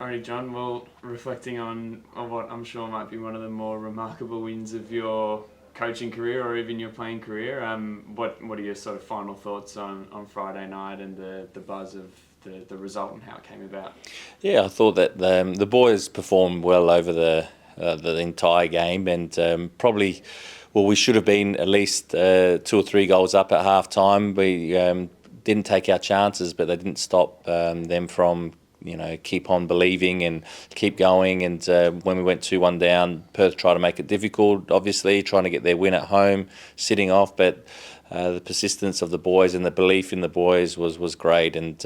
Alrighty, John. Well, reflecting on what I'm sure might be one of the more remarkable wins of your coaching career or even your playing career, what are your sort of final thoughts on Friday night and the buzz of the result and how it came about? Yeah, I thought that the boys performed well over the entire game, and probably, well, we should have been at least 2 or 3 goals up at half time. We didn't take our chances, but they didn't stop them from keep on believing and keep going. And when we went 2-1 down, Perth tried to make it difficult, obviously trying to get their win at home, sitting off, but. The persistence of the boys and the belief in the boys was great, and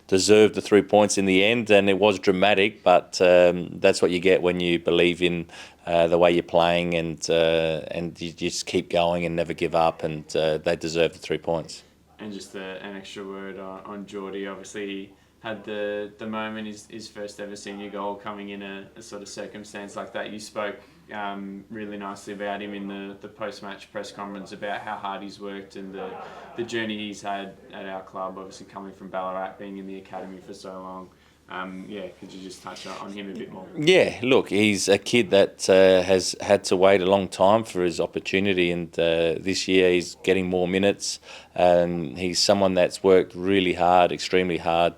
deserved the 3 points in the end. And it was dramatic, but that's what you get when you believe in the way you're playing, and you just keep going and never give up. And they deserve the 3 points. And just an extra word on Geordie. Obviously, he had the moment, his first ever senior goal coming in a sort of circumstance like that. You spoke really nicely about him in the post-match press conference about how hard he's worked and the journey he's had at our club, obviously coming from Ballarat, being in the academy for so long. Could you just touch on him a bit more? Yeah, look, he's a kid that has had to wait a long time for his opportunity, and this year he's getting more minutes. He's someone that's worked really hard, extremely hard,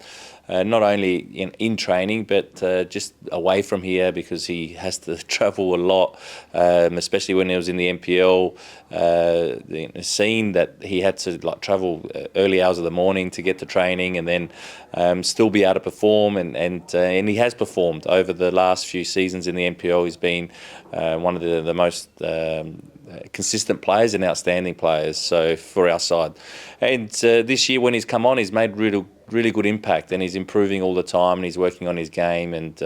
not only in training, but just away from here, because he has to travel a lot, especially when he was in the NPL. The scene that he had to travel early hours of the morning to get to training, and then still be able to perform, and he has performed over the last few seasons in the NPL. He's been one of the most consistent players and outstanding players, so for our side. And this year when he's come on, he's made really good impact, and he's improving all the time, and he's working on his game, and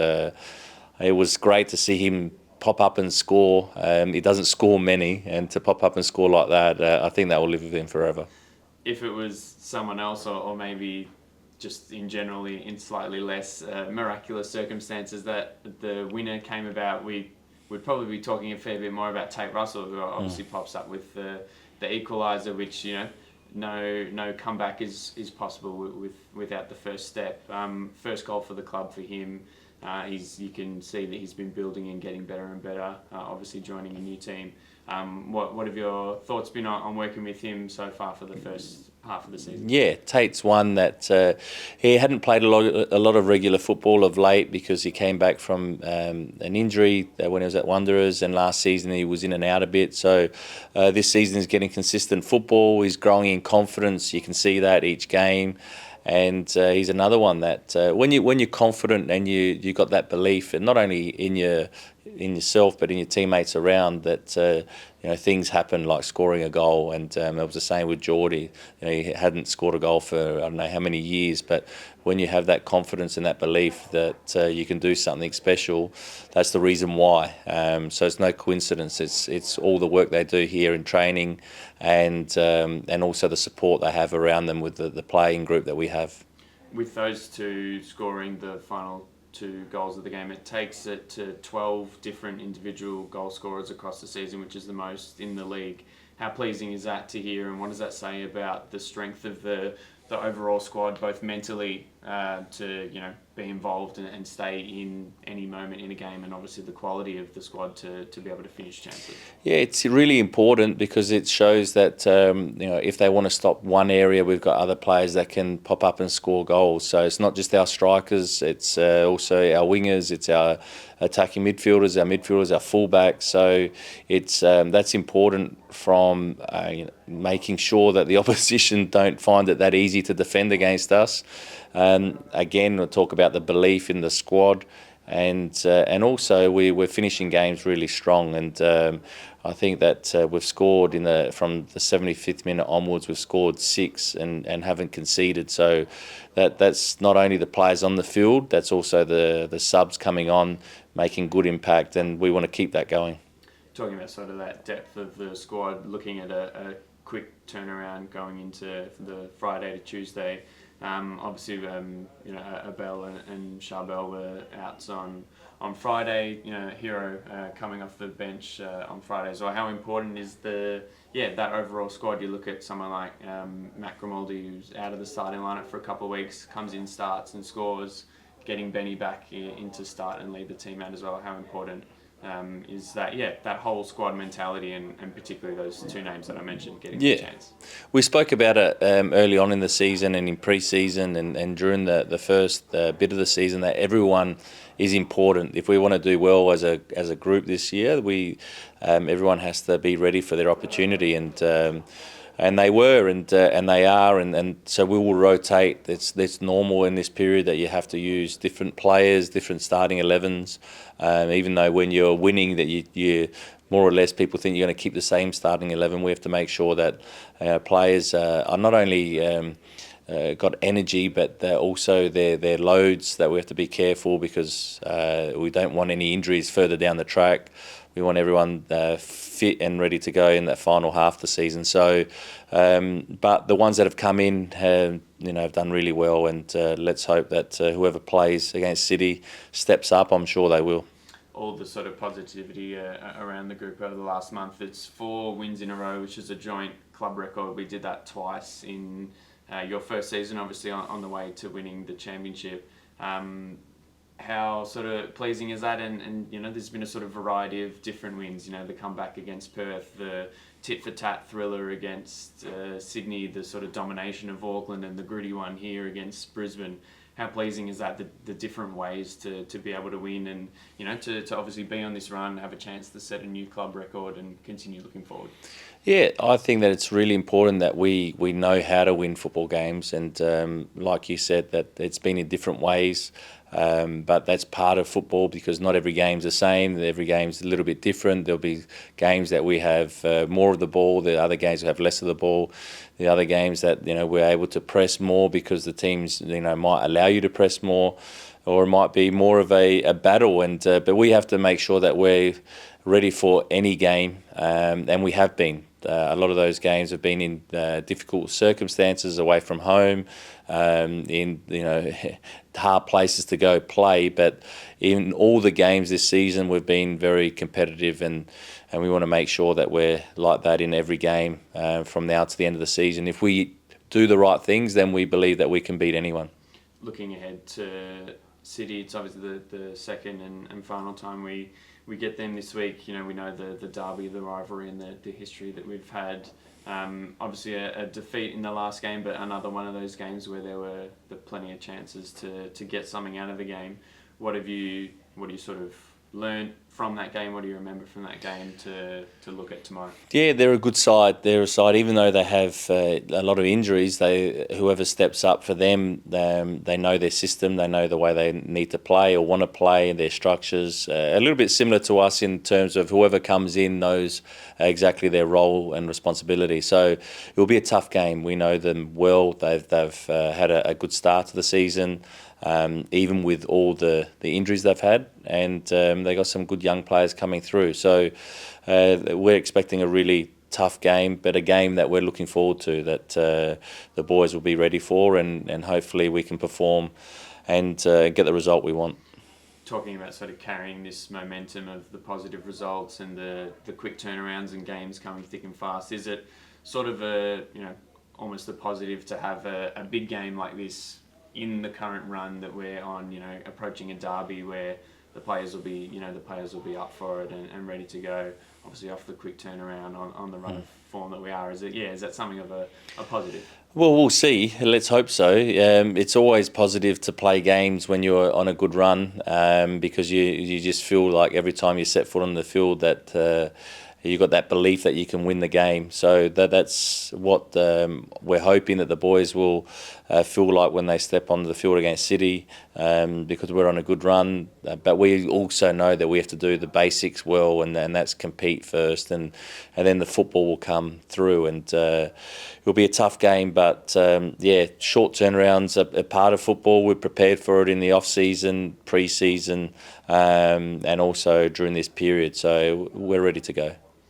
it was great to see him pop up and score. He doesn't score many, and to pop up and score like that, I think that will live with him forever. If it was someone else, or maybe just in general in slightly less miraculous circumstances that the winner came about, we'd probably be talking a fair bit more about Tate Russell, who obviously pops up with the equaliser, which no comeback is possible without the first step. First goal for the club for him. You can see that he's been building and getting better and better. Obviously joining a new team. What have your thoughts been on working with him so far for the first half of the season? Yeah, Tate's one that he hadn't played a lot of regular football of late, because he came back from an injury when he was at Wanderers, and last season he was in and out a bit. So this season he's getting consistent football. He's growing in confidence. You can see that each game. And he's another one that when you're confident and you got that belief, and not only in yourself but in your teammates around, that things happen, like scoring a goal. And it was the same with Geordie. He hadn't scored a goal for I don't know how many years, but when you have that confidence and that belief that you can do something special, that's the reason why. So it's no coincidence. It's all the work they do here in training, and also the support they have around them with the playing group that we have. With those two scoring the final 2 goals of the game, it takes it to 12 different individual goal scorers across the season, which is the most in the league. How pleasing is that to hear, and what does that say about the strength of the overall squad, both mentally to be involved and stay in any moment in a game, and obviously the quality of the squad to be able to finish chances? Yeah, it's really important, because it shows that if they want to stop one area, we've got other players that can pop up and score goals. So it's not just our strikers, it's also our wingers, it's our attacking midfielders, our fullbacks. So it's that's important, from making sure that the opposition don't find it that easy to defend against us. Again, we'll talk about the belief in the squad, and also we're finishing games really strong. And I think that we've scored from the 75th minute onwards, we've scored 6 and haven't conceded. So that's not only the players on the field, that's also the subs coming on, making good impact, and we want to keep that going. Talking about sort of that depth of the squad, looking at a quick turnaround going into the Friday to Tuesday. Obviously, Abel and Charbel were outs on Friday. Hero coming off the bench on Friday as well. How important is that overall squad? You look at someone like Matt Grimaldi, who's out of the starting lineup for a couple of weeks, comes in, starts and scores. getting Benny back into start and lead the team out as well, how important is that, that whole squad mentality and particularly those two names that I mentioned getting the chance. We spoke about it early on in the season and in pre-season and during the first bit of the season, that everyone is important. If we want to do well as a group this year, everyone has to be ready for their opportunity, and they were, and they are, and so we will rotate. It's normal in this period that you have to use different players, different starting 11s. Even though when you're winning, that you more or less people think you're going to keep the same starting 11. We have to make sure that players are not only got energy, but also their loads, that we have to be careful, because we don't want any injuries further down the track. We want everyone fit and ready to go in that final half of the season. So, but the ones that have come in have done really well, and let's hope that whoever plays against City steps up. I'm sure they will. All the sort of positivity around the group over the last month. It's 4 wins in a row, which is a joint club record. We did that twice in your first season, obviously on the way to winning the championship. How sort of pleasing is that? And there's been a sort of variety of different wins. The comeback against Perth, the tit-for-tat thriller against Sydney, the sort of domination of Auckland, and the gritty one here against Brisbane. How pleasing is that, the different ways to be able to win, and to obviously be on this run, have a chance to set a new club record and continue looking forward? Yeah, I think that it's really important that we know how to win football games, and like you said, that it's been in different ways, but that's part of football, because not every game's the same. Every game's a little bit different. There'll be games that we have more of the ball, the other games we have less of the ball. The other games that we're able to press more because the teams might allow you to press more, or it might be more of a battle. And but we have to make sure that we're ready for any game, and we have been. A lot of those games have been in difficult circumstances, away from home, in hard places to go play. But in all the games this season, we've been very competitive, and we want to make sure that we're like that in every game from now to the end of the season. If we do the right things, then we believe that we can beat anyone. Looking ahead to City, it's obviously the second and final time we get them this week. We know the derby, the rivalry, and the history that we've had. Obviously a defeat in the last game, but another one of those games where there were plenty of chances to get something out of the game. What do you sort of learn from that game? What do you remember from that game to look at tomorrow? Yeah, they're a good side. They're a side, even though they have a lot of injuries, whoever steps up for them, they know their system, they know the way they need to play or want to play, their structures. A little bit similar to us in terms of whoever comes in knows exactly their role and responsibility. So it will be a tough game. We know them well. They've had a good start to the season. Even with all the injuries they've had, and they got some good young players coming through. So we're expecting a really tough game, but a game that we're looking forward to, that the boys will be ready for, and hopefully we can perform and get the result we want. Talking about sort of carrying this momentum of the positive results and the quick turnarounds and games coming thick and fast, is it sort of almost a positive to have a big game like this in the current run that we're on, approaching a derby where the players will be up for it and ready to go, obviously off the quick turnaround on the run of form that we are? Is that something of a positive? Well, we'll see. Let's hope so. It's always positive to play games when you're on a good run, because you just feel like every time you set foot on the field that you've got that belief that you can win the game. So that's what we're hoping that the boys will feel like when they step onto the field against City, because we're on a good run. But we also know that we have to do the basics well, and that's compete first, and then the football will come through. And it'll be a tough game, but short turnarounds are part of football. We're prepared for it in the off-season, pre-season, and also during this period. So we're ready to go.